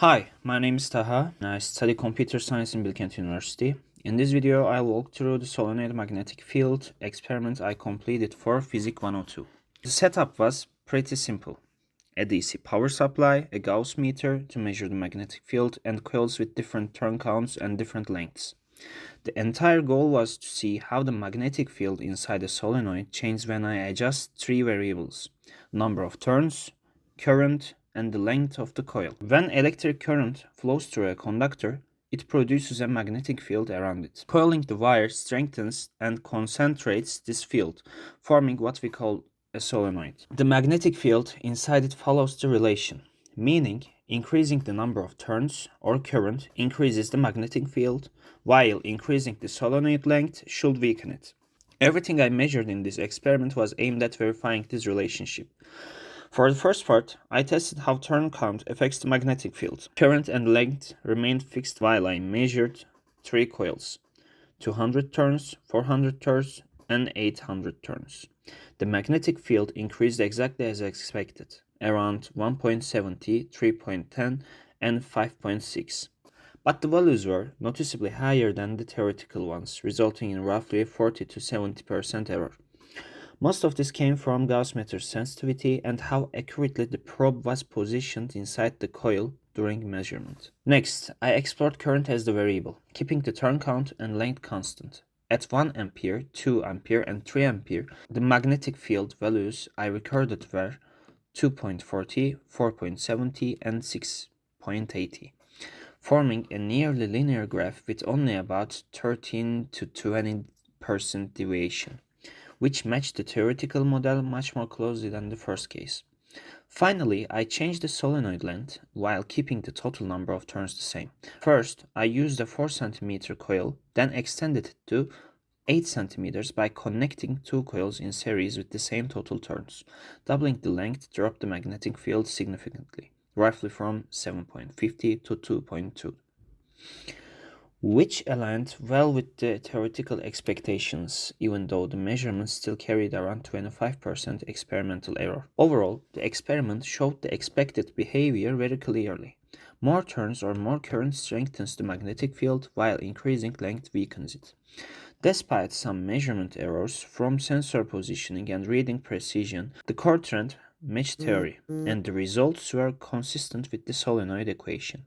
Hi, my name is Taha. I study computer science in Bilkent University. In this video, I'll walk through the solenoid magnetic field experiment I completed for Physics 102. The setup was pretty simple. A DC power supply, a Gauss meter to measure the magnetic field, and coils with different turn counts and different lengths. The entire goal was to see how the magnetic field inside a solenoid changes when I adjust three variables: number of turns, current, and the length of the coil. When electric current flows through a conductor, it produces a magnetic field around it. Coiling the wire strengthens and concentrates this field, forming what we call a solenoid. The magnetic field inside it follows the relation, meaning increasing the number of turns or current increases the magnetic field, while increasing the solenoid length should weaken it. Everything I measured in this experiment was aimed at verifying this relationship. For the first part, I tested how turn count affects the magnetic field. Current and length remained fixed while I measured three coils: 200 turns, 400 turns, and 800 turns. The magnetic field increased exactly as expected, around 1.70, 3.10, and 5.6. But the values were noticeably higher than the theoretical ones, resulting in roughly 40 to 70% error. Most of this came from Gauss meter sensitivity and how accurately the probe was positioned inside the coil during measurement. Next, I explored current as the variable, keeping the turn count and length constant. At 1 ampere, 2 ampere, and 3 ampere, the magnetic field values I recorded were 2.40, 4.70, and 6.80, forming a nearly linear graph with only about 13 to 20% deviation, which matched the theoretical model much more closely than the first case. Finally, I changed the solenoid length while keeping the total number of turns the same. First, I used a 4 cm coil, then extended it to 8 cm by connecting two coils in series with the same total turns. Doubling the length dropped the magnetic field significantly, roughly from 7.50 to 2.2, which aligned well with the theoretical expectations, even though the measurements still carried around 25% experimental error. Overall, the experiment showed the expected behavior very clearly. More turns or more current strengthens the magnetic field, while increasing length weakens it. Despite some measurement errors from sensor positioning and reading precision, the core trend matched theory, and the results were consistent with the solenoid equation.